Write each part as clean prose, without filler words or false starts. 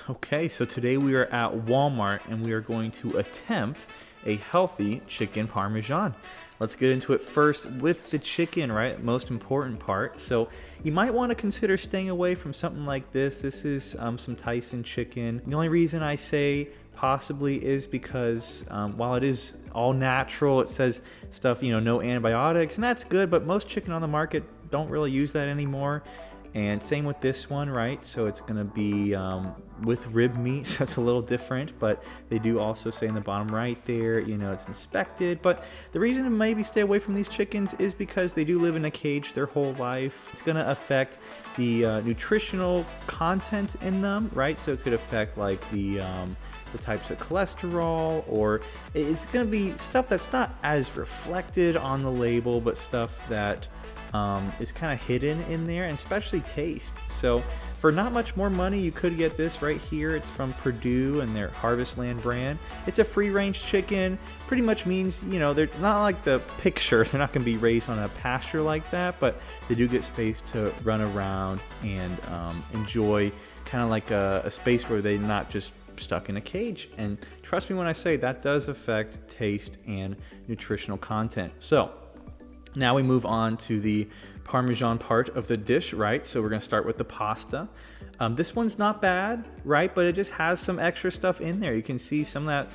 Okay, so today we are at Walmart and we are going to attempt a healthy chicken parmesan. Let's get into it first with the chicken, right? Most important part. So you might want to consider staying away from something like this. This is some Tyson chicken. The only reason I say possibly is because while it is all natural, it says stuff, no antibiotics, and that's good, but most chicken on the market don't really use that anymore. And same with this one, right? So it's gonna be with rib meat, so it's a little different, but they do also say in the bottom right there, it's inspected. But the reason to maybe stay away from these chickens is because they do live in a cage their whole life. It's gonna affect the nutritional content in them, right? So it could affect like the types of cholesterol, or it's gonna be stuff that's not as reflected on the label, but stuff that is kind of hidden in there, and especially taste. So for not much more money, you could get this right here. It's from Purdue and their Harvest Land brand. It's a free-range chicken. Pretty much means, they're not like the picture. They're not going to be raised on a pasture like that, but they do get space to run around and enjoy kind of like a space where they're not just stuck in a cage. And trust me when I say that does affect taste and nutritional content. So now we move on to the Parmesan part of the dish, right? So we're gonna start with the pasta. This one's not bad, right? But it just has some extra stuff in there. You can see some of that,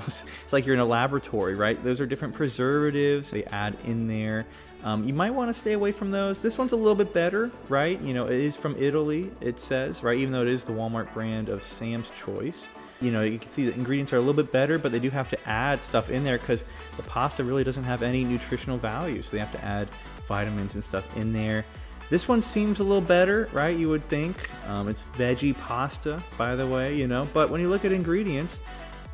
it's like you're in a laboratory, right? Those are different preservatives they add in there. You might wanna stay away from those. This one's a little bit better, right? It is from Italy, it says, right? Even though it is the Walmart brand of Sam's Choice. You can see the ingredients are a little bit better, but they do have to add stuff in there because the pasta really doesn't have any nutritional value. So they have to add vitamins and stuff in there. This one seems a little better, right? You would think. It's veggie pasta, by the way, but when you look at ingredients,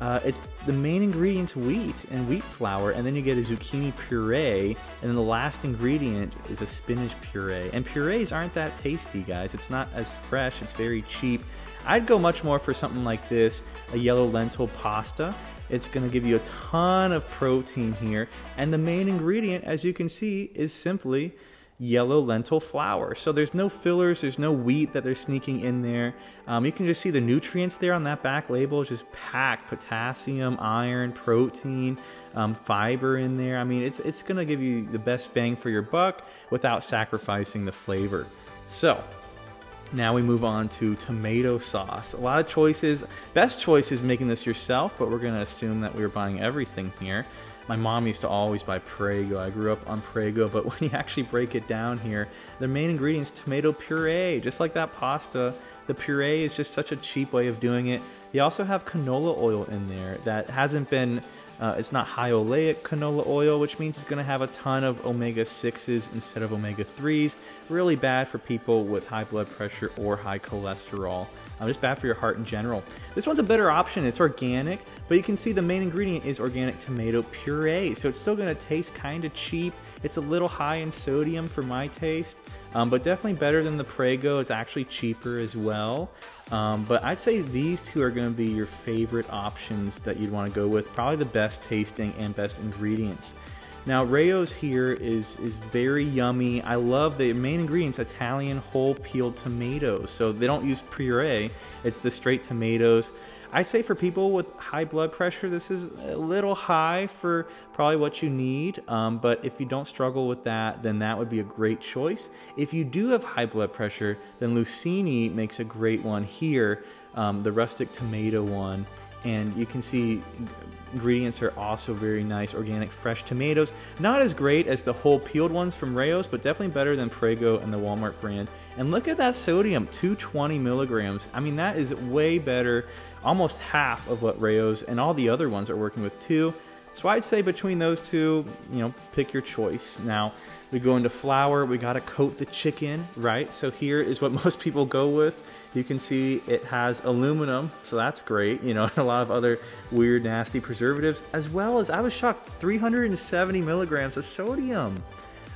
it's the main ingredient's wheat and wheat flour, and then you get a zucchini puree, and then the last ingredient is a spinach puree. And purees aren't that tasty, guys. It's not as fresh. It's very cheap. I'd go much more for something like this, a yellow lentil pasta. It's going to give you a ton of protein here, and the main ingredient, as you can see, is simply yellow lentil flour. So there's no fillers, there's no wheat that they're sneaking in there. You can just see the nutrients there on that back label. It's just packed potassium, iron, protein, fiber in there. I mean, it's going to give you the best bang for your buck without sacrificing the flavor. So now we move on to tomato sauce. A lot of choices. Best choice is making this yourself, but we're going to assume that we're buying everything here. My mom used to always buy Prego. I grew up on Prego, but when you actually break it down here, the main ingredient is tomato puree. Just like that pasta, the puree is just such a cheap way of doing it. They also have canola oil in there that hasn't been, it's not high oleic canola oil, which means it's going to have a ton of omega-6s instead of omega-3s. Really bad for people with high blood pressure or high cholesterol. Just bad for your heart in general. This one's a better option. It's organic, but you can see the main ingredient is organic tomato puree. So it's still going to taste kind of cheap. It's a little high in sodium for my taste, but definitely better than the Prego. It's actually cheaper as well. But I'd say these two are going to be your favorite options that you'd want to go with. Probably the best tasting and best ingredients. Now, Rayo's here is very yummy. I love the main ingredients, Italian whole peeled tomatoes. So they don't use puree, it's the straight tomatoes. I'd say for people with high blood pressure, this is a little high for probably what you need. But if you don't struggle with that, then that would be a great choice. If you do have high blood pressure, then Lucini makes a great one here, the rustic tomato one. And you can see ingredients are also very nice, organic fresh tomatoes. Not as great as the whole peeled ones from Rayo's, but definitely better than Prego and the Walmart brand. And look at that sodium, 220 milligrams. I mean, that is way better, almost half of what Rayo's and all the other ones are working with too. So I'd say between those two, pick your choice. Now, we go into flour, we gotta coat the chicken, right? So here is what most people go with. You can see it has aluminum, so that's great, and a lot of other weird, nasty preservatives, as well as, I was shocked, 370 milligrams of sodium.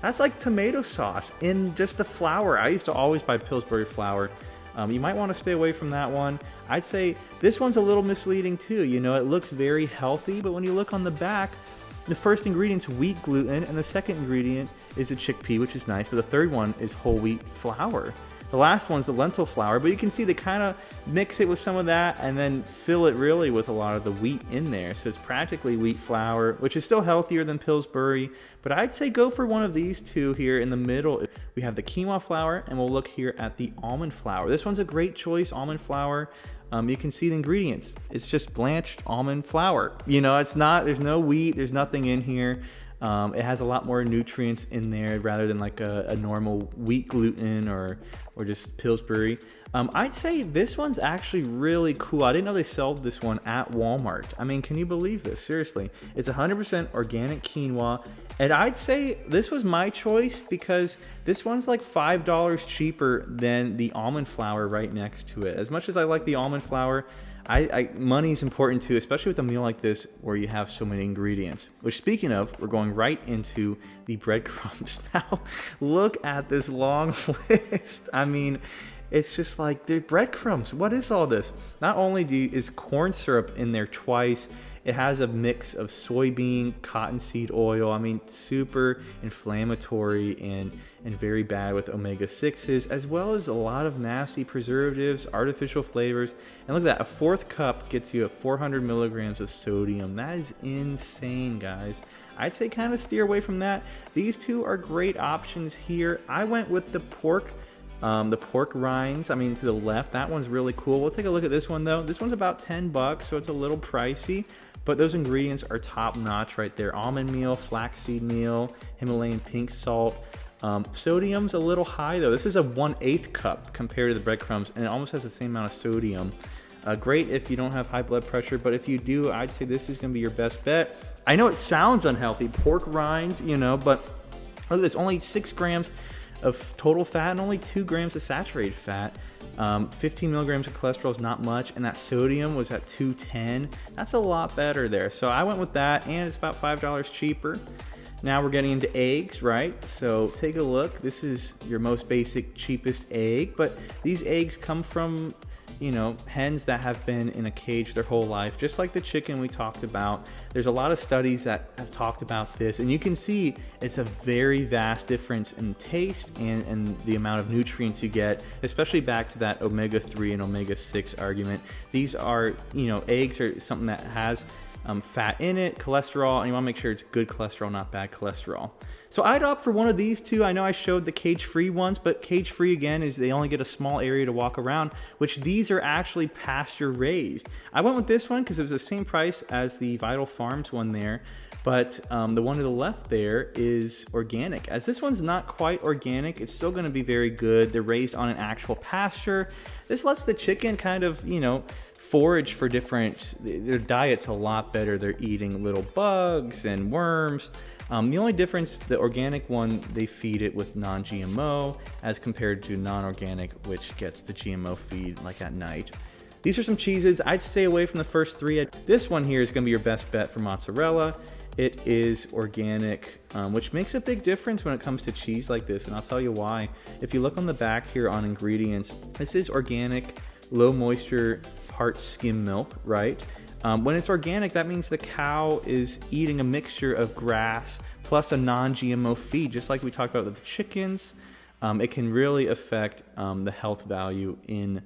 That's like tomato sauce in just the flour. I used to always buy Pillsbury flour. You might want to stay away from that one. I'd say this one's a little misleading too. It looks very healthy, but when you look on the back, the first ingredient's wheat gluten, and the second ingredient is the chickpea, which is nice, but the third one is whole wheat flour. The last one's the lentil flour, but you can see they kind of mix it with some of that and then fill it really with a lot of the wheat in there. So it's practically wheat flour, which is still healthier than Pillsbury, but I'd say go for one of these two here in the middle. We have the quinoa flour, and we'll look here at the almond flour. This one's a great choice, almond flour. You can see the ingredients. It's just blanched almond flour. You know, it's not, there's no wheat, there's nothing in here. It has a lot more nutrients in there rather than like a normal wheat gluten or just Pillsbury. I'd say this one's actually really cool. I didn't know they sold this one at Walmart. I mean, can you believe this? Seriously. It's 100% organic quinoa. And I'd say this was my choice because this one's like $5 cheaper than the almond flour right next to it. As much as I like the almond flour, money is important too, especially with a meal like this where you have so many ingredients. Which, speaking of, we're going right into the breadcrumbs now. Look at this long list. I mean, it's just like the breadcrumbs. What is all this? Not only is corn syrup in there twice, it has a mix of soybean, cottonseed oil. I mean, super inflammatory and very bad with omega-6s, as well as a lot of nasty preservatives, artificial flavors. And look at that, a fourth cup gets you 400 milligrams of sodium. That is insane, guys. I'd say kind of steer away from that. These two are great options here. I went with the pork rinds. I mean, to the left, that one's really cool. We'll take a look at this one though. This one's about 10 bucks, so it's a little pricey, but those ingredients are top notch right there. Almond meal, flaxseed meal, Himalayan pink salt. Sodium's a little high though. This is a 1/8 cup compared to the breadcrumbs, and it almost has the same amount of sodium. Great if you don't have high blood pressure, but if you do, I'd say this is gonna be your best bet. I know it sounds unhealthy, pork rinds, you know, but look at this, only 6 grams of total fat and only 2 grams of saturated fat. 15 milligrams of cholesterol is not much, and that sodium was at 210. That's a lot better there. So I went with that, and it's about $5 cheaper. Now we're getting into eggs, right? So take a look. This is your most basic, cheapest egg, but these eggs come from, you know, hens that have been in a cage their whole life, just like the chicken we talked about. There's a lot of studies that have talked about this, and you can see it's a very vast difference in taste and the amount of nutrients you get, especially back to that omega-3 and omega-6 argument. These are, you know, eggs are something that has fat in it, cholesterol, and you want to make sure it's good cholesterol, not bad cholesterol. So I'd opt for one of these two. I know I showed the cage-free ones, but cage-free again is they only get a small area to walk around, which these are actually pasture-raised. I went with this one because it was the same price as the Vital Farms one there, but the one to the left there is organic. As this one's not quite organic, it's still going to be very good. They're raised on an actual pasture. This lets the chicken kind of, you know, forage for their diet's a lot better. They're eating little bugs and worms. The only difference, the organic one, they feed it with non-GMO as compared to non-organic, which gets the GMO feed like at night. These are some cheeses. I'd stay away from the first three. This one here is going to be your best bet for mozzarella. It is organic, which makes a big difference when it comes to cheese like this, and I'll tell you why. If you look on the back here on ingredients, this is organic, low moisture, part skim milk, right? When it's organic, that means the cow is eating a mixture of grass plus a non-GMO feed, just like we talked about with the chickens. It can really affect the health value in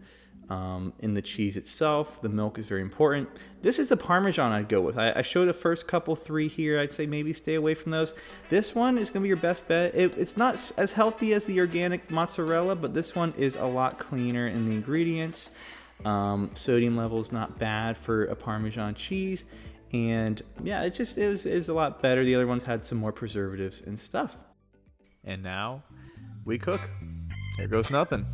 the cheese itself. The milk is very important. This is the Parmesan I'd go with. I showed the first couple 3 here. I'd say maybe stay away from those. This one is going to be your best bet. It's not as healthy as the organic mozzarella, but this one is a lot cleaner in the ingredients. Sodium level is not bad for a Parmesan cheese, and yeah, it was a lot better. The other ones had some more preservatives and stuff. And now we cook. Here goes nothing.